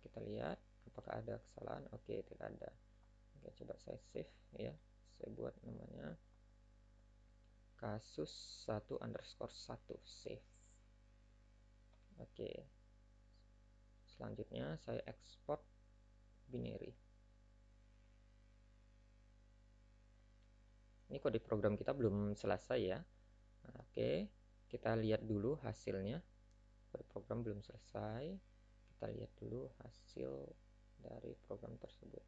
kita lihat apakah ada kesalahan. Oke, tidak ada. Oke, coba saya save ya. Saya buat namanya kasus 1_1 save. Oke, selanjutnya saya ekspor binary. Ini kode program kita belum selesai ya. Oke, kita lihat dulu hasilnya. Kode program belum selesai. Kita lihat dulu hasil dari program tersebut.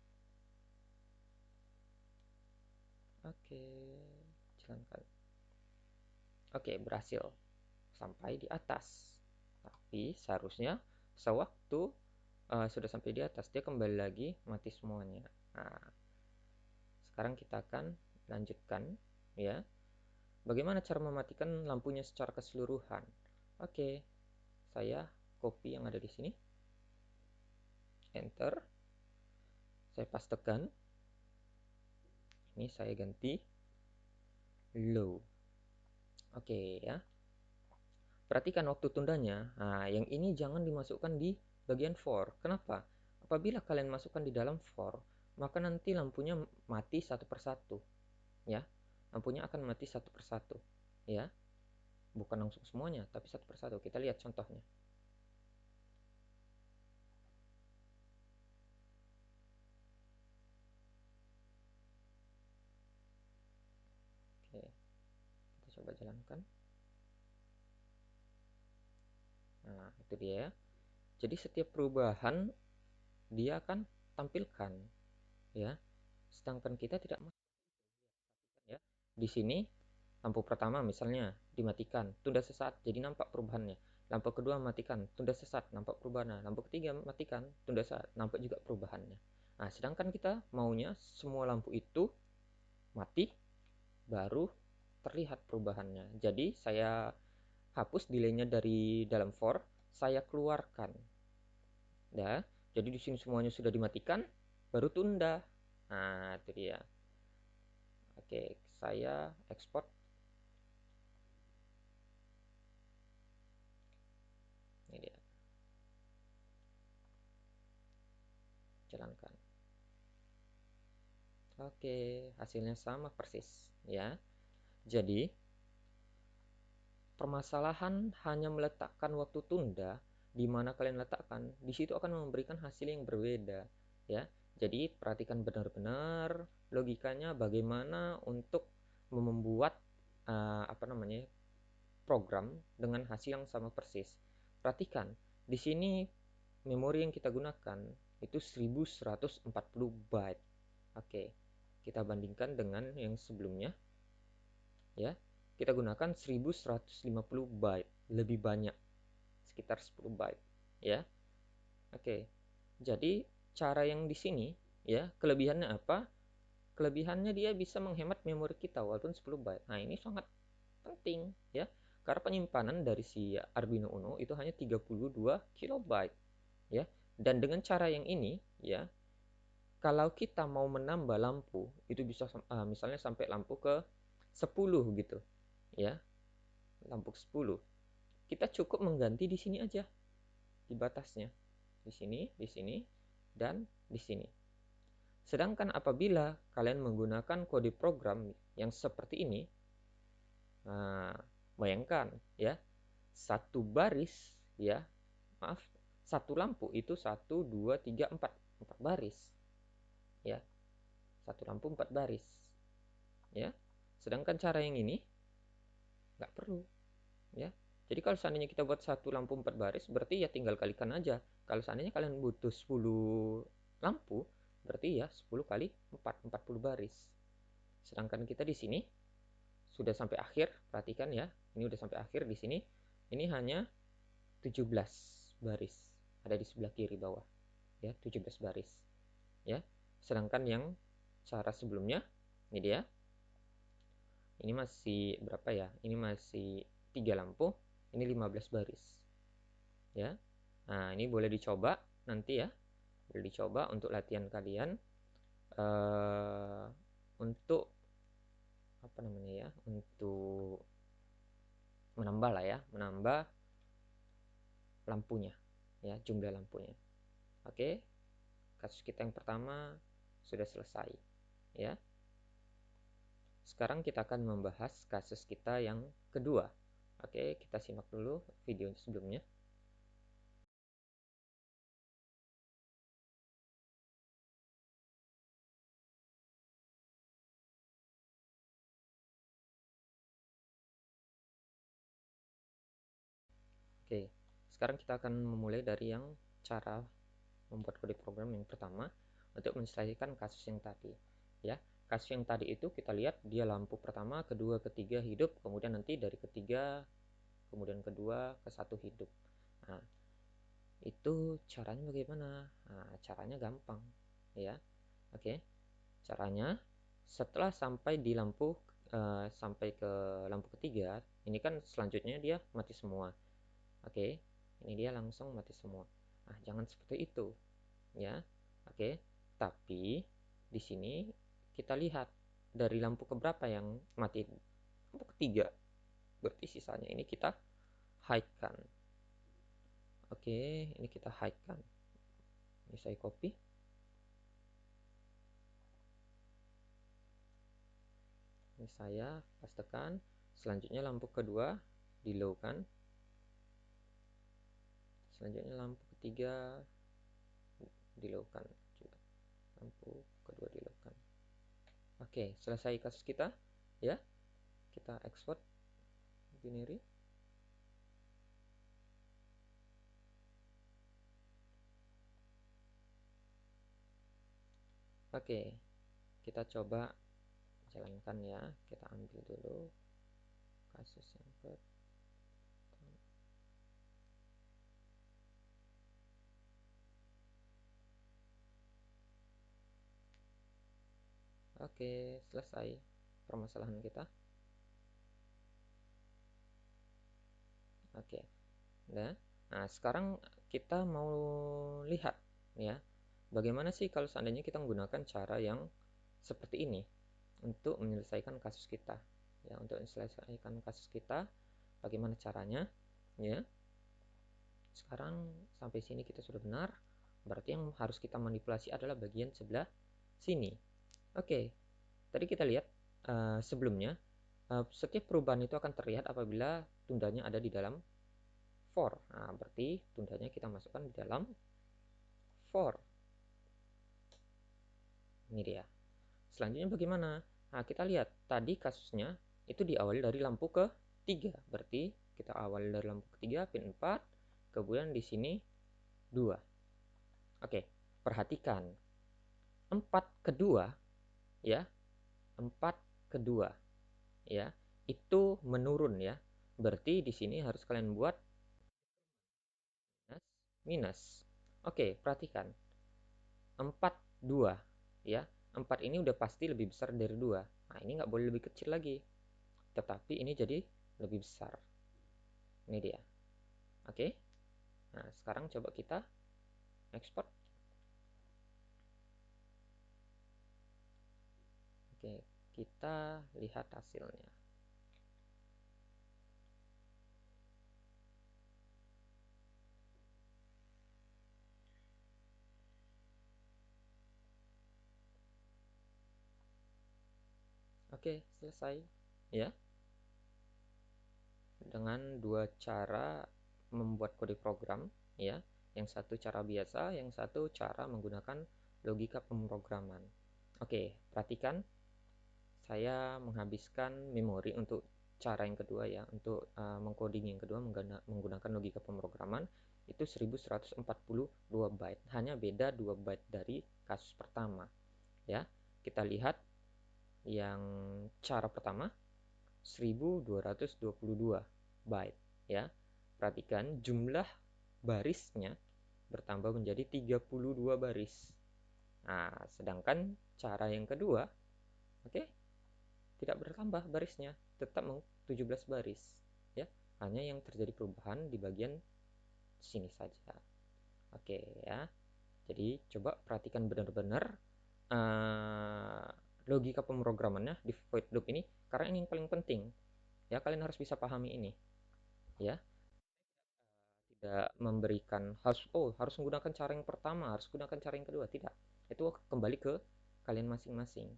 Oke, jalankan. Oke, berhasil sampai di atas. Tapi seharusnya sewaktu sudah sampai di atas, dia kembali lagi mati semuanya. Nah, sekarang kita akan lanjutkan ya. Bagaimana cara mematikan lampunya secara keseluruhan? Oke, saya copy yang ada di sini. Enter. Saya pastekan. Ini saya ganti low. Oke ya. Perhatikan waktu tundanya. Nah, yang ini jangan dimasukkan di bagian for. Kenapa? Apabila kalian masukkan di dalam for, maka nanti lampunya mati satu persatu. Ya, lampunya akan mati satu persatu. Ya, bukan langsung semuanya, tapi satu persatu. Kita lihat contohnya. Oke, kita coba jalankan. Nah, itu dia ya. Jadi setiap perubahan dia akan tampilkan ya. Sedangkan kita tidak masuk ya. Di sini lampu pertama misalnya dimatikan, tunda sesaat, jadi nampak perubahannya. Lampu kedua matikan, tunda sesaat, nampak perubahannya. Lampu ketiga matikan, tunda sesaat, nampak juga perubahannya. Nah, sedangkan kita maunya semua lampu itu mati baru terlihat perubahannya. Jadi saya hapus delaynya dari dalam for, saya keluarkan. Ya, jadi di sini semuanya sudah dimatikan, baru tunda. Nah, itu dia. Oke, saya ekspor. Ini dia. Jalankan. Oke, hasilnya sama persis ya. Jadi, permasalahan hanya meletakkan waktu tunda di mana kalian letakkan, di situ akan memberikan hasil yang berbeda ya. Jadi, perhatikan benar-benar logikanya bagaimana untuk membuat program dengan hasil yang sama persis. Perhatikan, di sini memori yang kita gunakan itu 1140 byte. Oke, kita bandingkan dengan yang sebelumnya ya. Kita gunakan 1150 byte, lebih banyak, sekitar 10 byte ya. Oke. Jadi cara yang di sini ya, kelebihannya apa? Kelebihannya dia bisa menghemat memori kita walaupun 10 byte. Nah, ini sangat penting ya. Karena penyimpanan dari si Arduino Uno itu hanya 32 kilobyte ya. Dan dengan cara yang ini ya, kalau kita mau menambah lampu itu bisa misalnya sampai lampu ke 10 gitu ya, lampu 10, kita cukup mengganti di sini aja, di batasnya, di sini dan di sini. Sedangkan apabila kalian menggunakan kode program yang seperti ini, nah, bayangkan ya, satu baris ya, maaf, satu lampu itu 1, 2, 3, 4 baris ya, satu lampu 4 baris ya. Sedangkan cara yang ini nggak perlu ya. Jadi kalau seandainya kita buat satu lampu 4 baris, berarti ya tinggal kalikan aja. Kalau seandainya kalian butuh 10 lampu, berarti ya 10 kali 4, 40 baris. Sedangkan kita di sini sudah sampai akhir, perhatikan ya. Ini udah sampai akhir di sini. Ini hanya 17 baris. Ada di sebelah kiri bawah. Ya, 17 baris. Ya. Sedangkan yang cara sebelumnya, ini dia. Ini masih berapa ya? Ini masih 3 lampu, ini 15 baris. Ya. Nah, ini boleh dicoba nanti ya. Boleh dicoba untuk latihan kalian untuk apa namanya ya? Untuk menambah lampunya ya, jumlah lampunya. Oke, kasus kita yang pertama sudah selesai ya. Sekarang kita akan membahas kasus kita yang kedua. Oke, kita simak dulu video sebelumnya. Oke, sekarang kita akan memulai dari yang cara membuat kode program yang pertama untuk menyelesaikan kasus yang tadi. Ya, kasus yang tadi itu kita lihat dia lampu pertama, kedua, ketiga hidup, kemudian nanti dari ketiga, kemudian kedua ke satu hidup. Nah, itu caranya bagaimana? Nah, caranya gampang, ya. Oke, caranya setelah sampai di lampu sampai ke lampu ketiga, ini kan selanjutnya dia mati semua. Oke, ini dia langsung mati semua. Nah, jangan seperti itu, ya. Oke, tapi di sini kita lihat dari lampu keberapa yang mati. Lampu ketiga, berarti sisanya ini kita hide kan. Oke, ini kita hide kan. Ini saya copy. Ini saya pastekan. Selanjutnya lampu kedua di low kan. Selanjutnya lampu ketiga di low kan juga. Lampu kedua di low kan. Oke, selesai kasus kita ya. Kita export binary. Oke, kita coba jalankan ya. Kita ambil dulu kasus yang pertama. Oke, selesai permasalahan kita. Oke, nah sekarang kita mau lihat ya, bagaimana sih kalau seandainya kita menggunakan cara yang seperti ini untuk menyelesaikan kasus kita. Ya, untuk menyelesaikan kasus kita, bagaimana caranya? Ya, sekarang sampai sini kita sudah benar. Berarti yang harus kita manipulasi adalah bagian sebelah sini. Oke, tadi kita lihat sebelumnya setiap perubahan itu akan terlihat apabila tundanya ada di dalam for. Nah, berarti tundanya kita masukkan di dalam for. Ini dia. Selanjutnya bagaimana? Nah, kita lihat tadi kasusnya itu diawali dari lampu ke 3. Berarti kita awali dari lampu ketiga pin 4, kemudian di sini 2. Oke, perhatikan. 4 kedua ya. 4 kedua ya. Itu menurun ya. Berarti di sini harus kalian buat minus. Oke, perhatikan. 4 2 ya. 4 ini udah pasti lebih besar dari 2. Nah, ini nggak boleh lebih kecil lagi. Tetapi ini jadi lebih besar. Ini dia. Oke. Nah, sekarang coba kita export. Oke, kita lihat hasilnya. Oke, selesai. Ya. Dengan dua cara membuat kode program, ya. Yang satu cara biasa, yang satu cara menggunakan logika pemrograman. Oke, perhatikan. Saya menghabiskan memori untuk cara yang kedua ya, untuk mengcoding yang kedua menggunakan logika pemrograman itu 1142 byte. Hanya beda 2 byte dari kasus pertama. Ya. Kita lihat yang cara pertama 1222 byte ya. Perhatikan jumlah barisnya bertambah menjadi 32 baris. Nah, sedangkan cara yang kedua, oke, tidak bertambah barisnya, tetap 17 baris ya. Hanya yang terjadi perubahan di bagian sini saja. Oke ya. Jadi coba perhatikan benar-benar logika pemrogramannya di void loop ini, karena ini yang paling penting ya. Kalian harus bisa pahami ini ya. tidak memberikan harus menggunakan cara yang pertama, harus gunakan cara yang kedua, tidak. Itu kembali ke kalian masing-masing.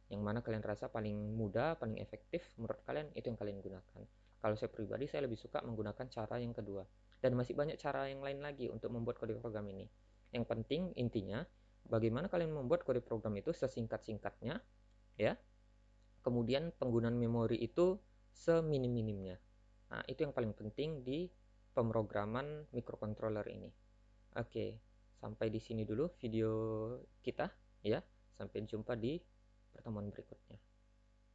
Yang mana kalian rasa paling mudah, paling efektif menurut kalian, itu yang kalian gunakan. Kalau saya pribadi, saya lebih suka menggunakan cara yang kedua. Dan masih banyak cara yang lain lagi untuk membuat kode program ini. Yang penting intinya, bagaimana kalian membuat kode program itu sesingkat-singkatnya, ya. Kemudian penggunaan memori itu seminim-minimnya. Nah, itu yang paling penting di pemrograman microcontroller ini. Oke, sampai di sini dulu video kita, ya. Sampai jumpa di pertemuan berikutnya.